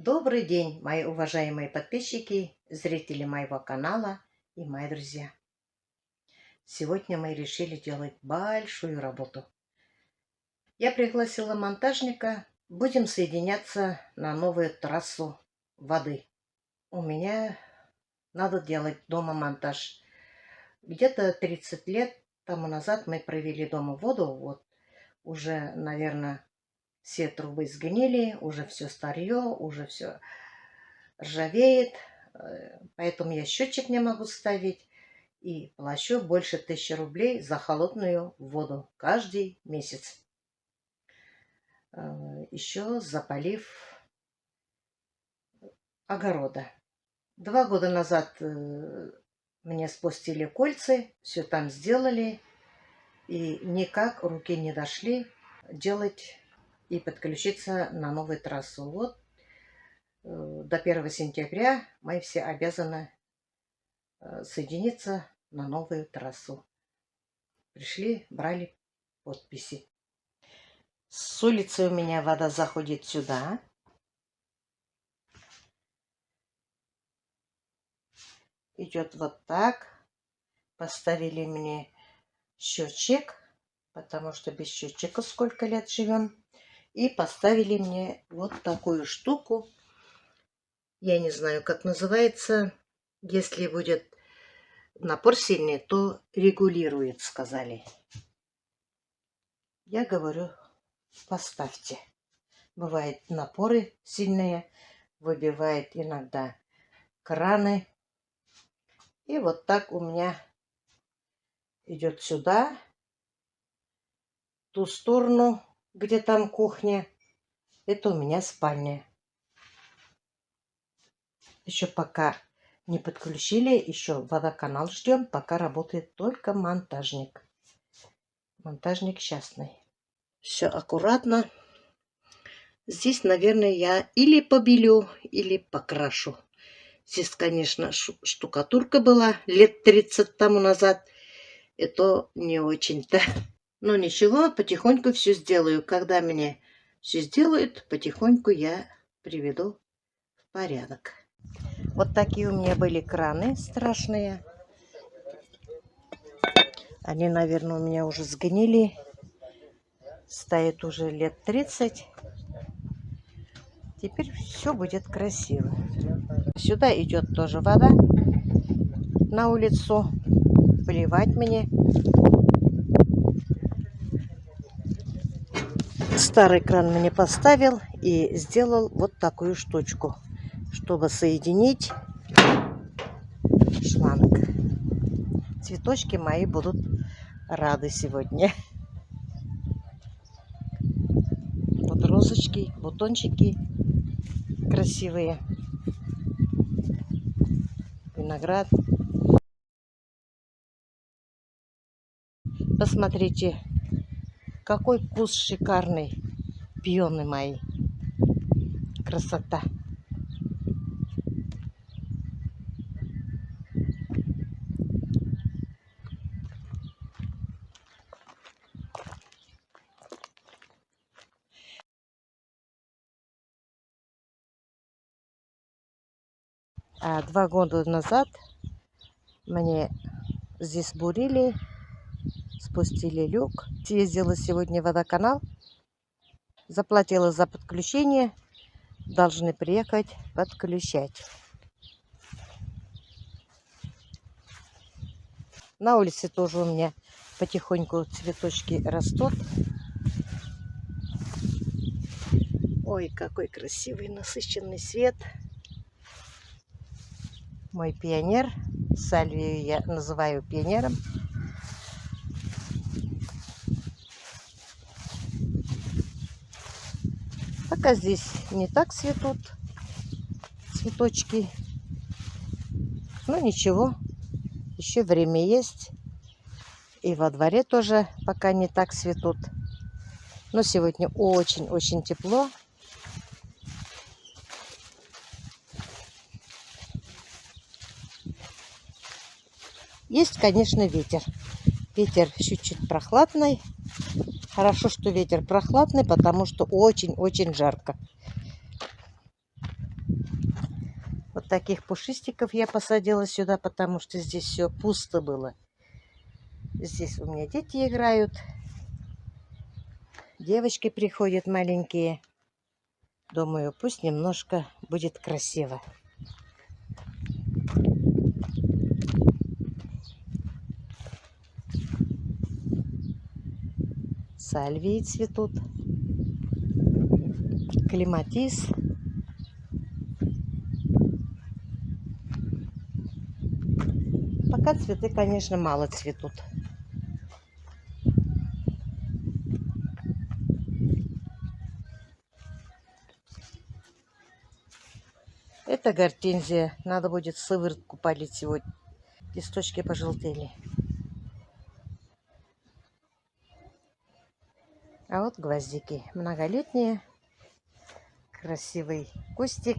Добрый день, мои уважаемые подписчики, зрители моего канала и мои друзья. Сегодня мы решили делать большую работу. Я пригласила монтажника, будем соединяться на новую трассу воды. У меня надо делать дома монтаж. Где-то 30 лет тому назад мы провели дома воду, вот уже, наверное, все трубы сгнили, уже все старье, уже все ржавеет, поэтому я счетчик не могу ставить и плачу больше 1000 рублей за холодную воду каждый месяц. Еще запалив огорода. 2 года назад мне спустили кольца, все там сделали, и никак руки не дошли делать и подключиться на новую трассу. Вот до 1 сентября мы все обязаны соединиться на новую трассу. Пришли, брали подписи. С улицы у меня вода заходит сюда. Идет вот так. Поставили мне счетчик, потому что без счетчика сколько лет живем. И поставили мне вот такую штуку. Я не знаю, как называется. Если будет напор сильный, то регулирует, сказали. Я говорю, поставьте. Бывают напоры сильные, выбивает иногда краны. И вот так у меня идет сюда, ту сторону, где там кухня. Это у меня спальня. Еще пока не подключили, еще водоканал ждем, пока работает только монтажник. Монтажник частный. Все аккуратно. Здесь, наверное, я или побелю, или покрашу. Здесь, конечно, штукатурка была лет 30 тому назад. Это не очень-то. Но ничего, потихоньку все сделаю. Когда мне все сделают, потихоньку я приведу в порядок. Вот такие у меня были краны страшные. Они, наверное, у меня уже сгнили. Стоят уже лет 30. Теперь все будет красиво. Сюда идет тоже вода на улицу. Поливать мне. Старый кран мне поставил и сделал вот такую штучку, чтобы соединить шланг. Цветочки мои будут рады сегодня. Вот розочки, бутончики красивые. Виноград. Посмотрите, какой куст шикарный. Пионы мои. Красота. А 2 года назад мне здесь бурили, спустили люк. Съездила сегодня в водоканал, заплатила за подключение. Должны приехать подключать. На улице тоже у меня потихоньку цветочки растут. Ой, какой красивый насыщенный свет. Мой пионер. Сальвию я называю пионером. Пока здесь не так цветут цветочки. Но ничего, еще время есть. И во дворе тоже пока не так цветут. Но сегодня очень-очень тепло. Есть, конечно, ветер. Ветер чуть-чуть прохладный. Хорошо, что ветер прохладный, потому что очень-очень жарко. Вот таких пушистиков я посадила сюда, потому что здесь все пусто было. Здесь у меня дети играют. Девочки приходят маленькие. Думаю, пусть немножко будет красиво. Сальвии цветут. Клематис. Пока цветы, конечно, мало цветут. Это гортензия. Надо будет сыворотку полить сегодня. Листочки пожелтели. А вот гвоздики. Многолетние. Красивый кустик.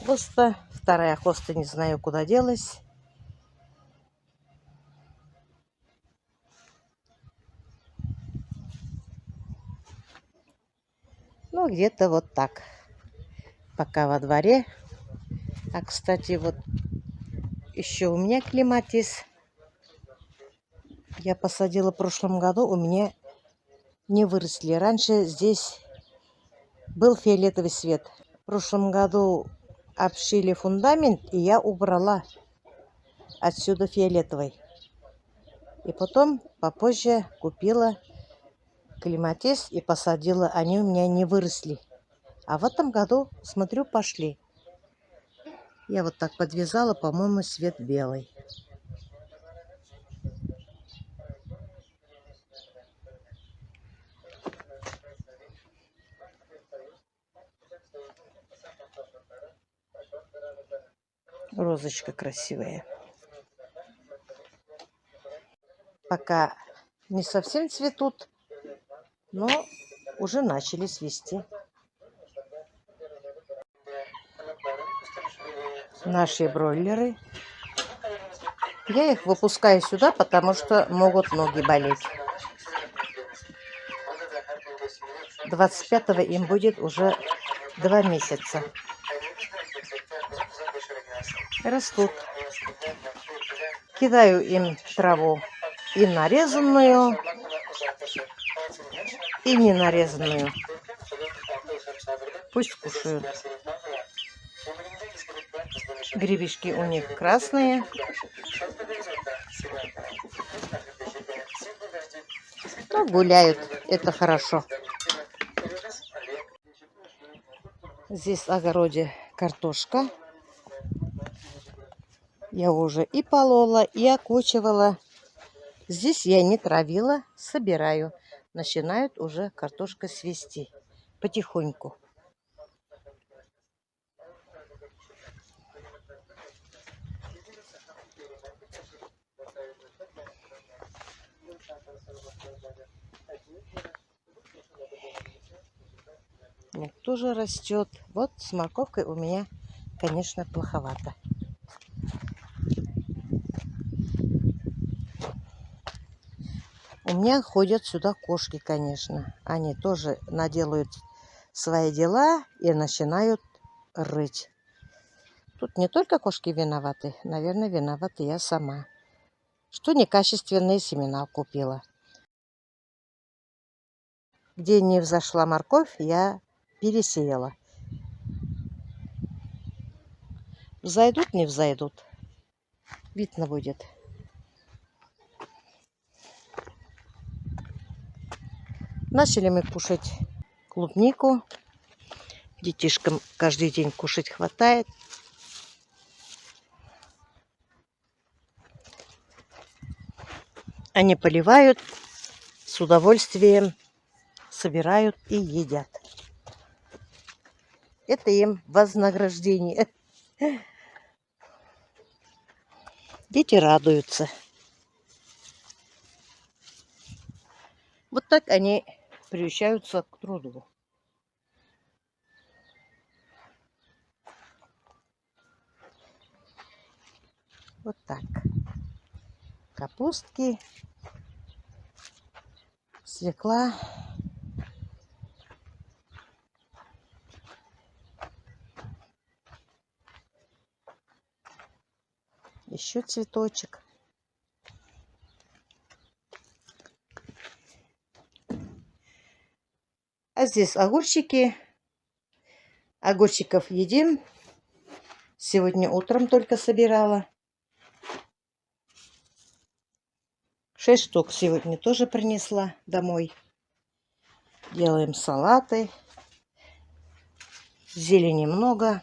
Хоста. Вторая хоста, не знаю, куда делась. Ну, где-то вот так. Пока во дворе. А, кстати, вот еще у меня клематис. Я посадила в прошлом году. У меня не выросли. Раньше здесь был фиолетовый цвет. В прошлом году обшили фундамент, и я убрала отсюда фиолетовый. И потом попозже купила клематис и посадила. Они у меня не выросли. А в этом году, смотрю, пошли. Я вот так подвязала, по-моему, цвет белый. Розочка красивая. Пока не совсем цветут, но уже начали цвести. Наши бройлеры. Я их выпускаю сюда, потому что могут ноги болеть. 25-го им будет уже 2 месяца. Растут. Кидаю им траву и нарезанную, и не нарезанную. Пусть кушают. Гребешки у них красные. Ну, гуляют. Это хорошо. Здесь в огороде картошка. Я уже и полола, и окучивала. Здесь я не травила, собираю. Начинают уже картошка свести потихоньку. Лук тоже растет. Вот с морковкой у меня, конечно, плоховато. У меня ходят сюда кошки, конечно. Они тоже наделают свои дела и начинают рыть. Тут не только кошки виноваты, наверное, виновата я сама. Что некачественные семена купила. Где не взошла морковь, я пересеяла. Взойдут, не взойдут. Видно будет. Начали мы кушать клубнику. Детишкам каждый день кушать хватает. Они поливают, с удовольствием собирают и едят. Это им вознаграждение. Дети радуются. Вот так они приучаются к труду. Вот так. Капустки, свекла. еще цветочек. А здесь огурчики. Огурчиков едим. Сегодня утром только собирала. 6 штук сегодня тоже принесла домой. Делаем салаты. Зелени много.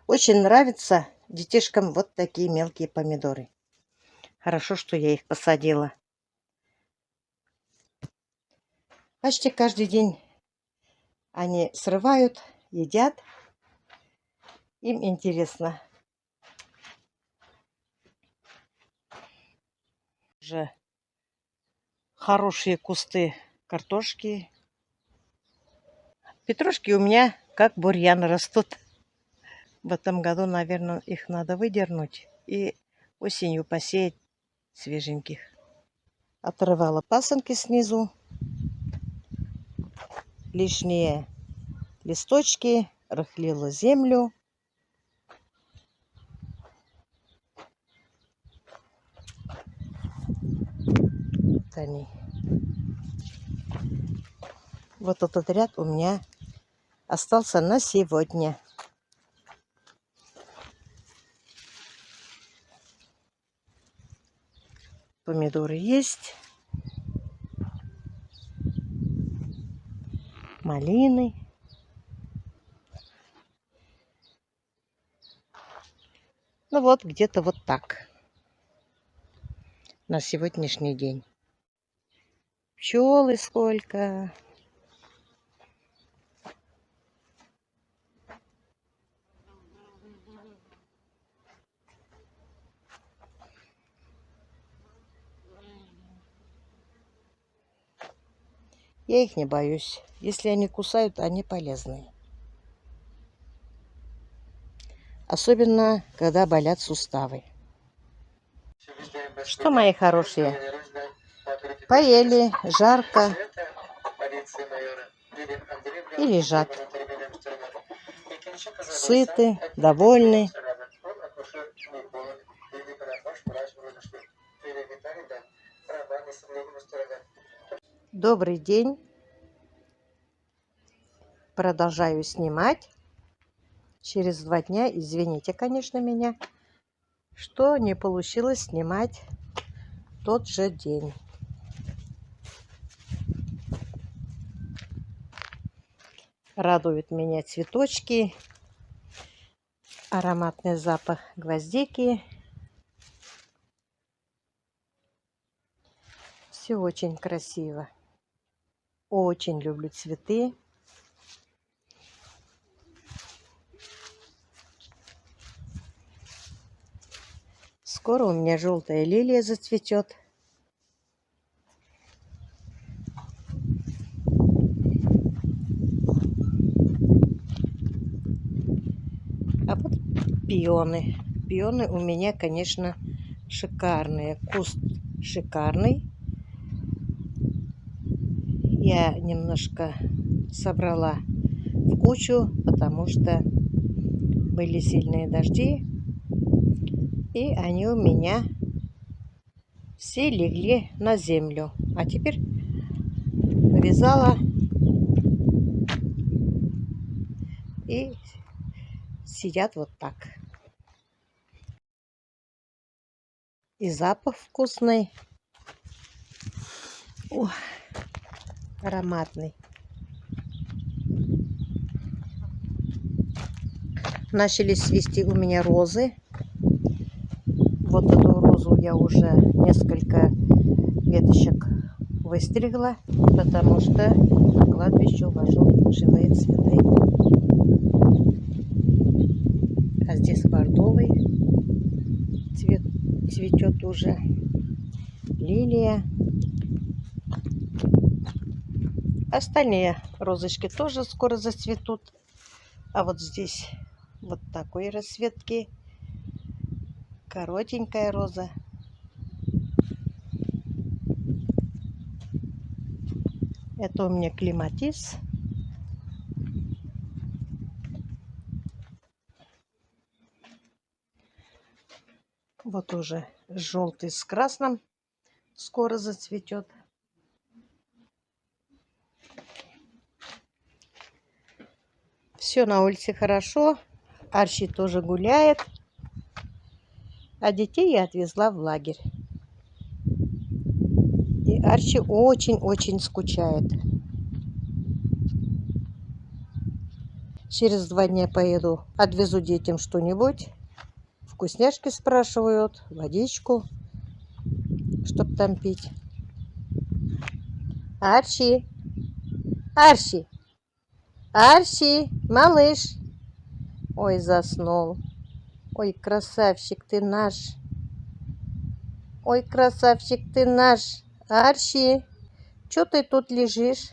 Очень нравятся детишкам вот такие мелкие помидоры. Хорошо, что я их посадила. Почти каждый день они срывают, едят. Им интересно. Уже хорошие кусты картошки. Петрушки у меня как бурьян растут. В этом году, наверное, их надо выдернуть и осенью посеять свеженьких. Отрывала пасынки снизу. Лишние листочки. Рыхлила землю. Вот они. Вот этот ряд у меня остался на сегодня. Помидоры есть. Малины. Ну вот, где-то вот так. На сегодняшний день. Пчелы сколько. Я их не боюсь. Если они кусают, они полезные. Особенно, когда болят суставы. Что, мои хорошие? Поели, жарко. И лежат. Сыты, довольны. Добрый день. Продолжаю снимать. Через 2 дня, извините, конечно, меня, что не получилось снимать в тот же день. Радуют меня цветочки, ароматный запах гвоздики. Все очень красиво. Очень люблю цветы. Скоро у меня желтая лилия зацветет. А вот пионы. Пионы у меня, конечно, шикарные. Куст шикарный. Я немножко собрала в кучу, потому что были сильные дожди. И они у меня все легли на землю. А теперь повязала и сидят вот так. И запах вкусный. Ох, ароматный. Начали цвести у меня розы. Вот эту розу я уже несколько веточек выстригла, потому что на кладбище увожу живые цветы. А здесь бордовый цветет уже. Лилия. Остальные розочки тоже скоро зацветут. А вот здесь вот такой расцветки. Коротенькая роза. Это у меня клематис. Вот уже желтый с красным скоро зацветет. Все на улице хорошо. Арчи тоже гуляет. А детей я отвезла в лагерь. И Арчи очень-очень скучает. Через 2 дня поеду, отвезу детям что-нибудь. Вкусняшки спрашивают, водичку, чтоб там пить. Арчи! Арчи! Арчи! Малыш! Ой, заснул. Ой, красавчик ты наш. Ой, красавчик ты наш. Арчи, что ты тут лежишь?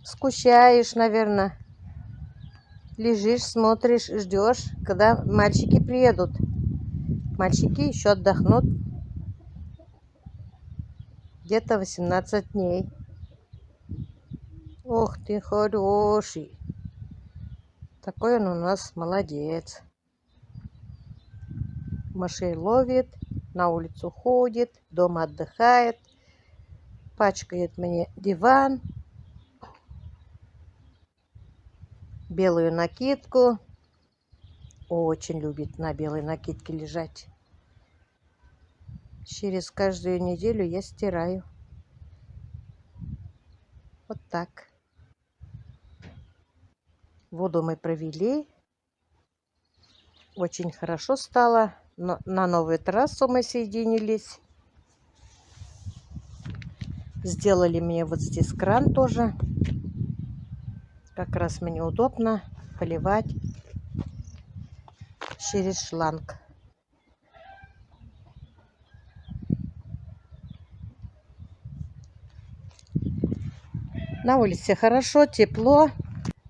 Скучаешь, наверное. Лежишь, смотришь, ждешь, когда мальчики приедут. Мальчики еще отдохнут. Где-то 18 дней. Ох ты, хороший. Такой он у нас молодец. Мышей ловит, на улицу ходит, дома отдыхает. Пачкает мне диван. Белую накидку. Очень любит на белой накидке лежать. Через каждую неделю я стираю. Вот так. Воду мы провели. Очень хорошо стало. Но на новую трассу мы соединились. Сделали мне вот здесь кран тоже. Как раз мне удобно поливать через шланг. На улице хорошо, тепло.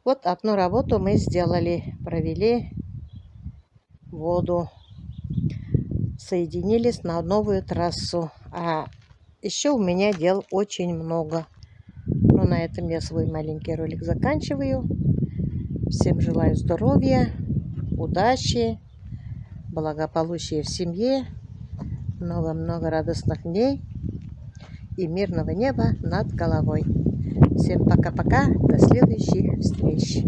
Вот одну работу мы сделали. Провели воду. Соединились на новую трассу. А еще у меня дел очень много. Но на этом я свой маленький ролик заканчиваю. Всем желаю здоровья, удачи, благополучия в семье, много-много радостных дней и мирного неба над головой. Всем пока-пока, до следующих встреч.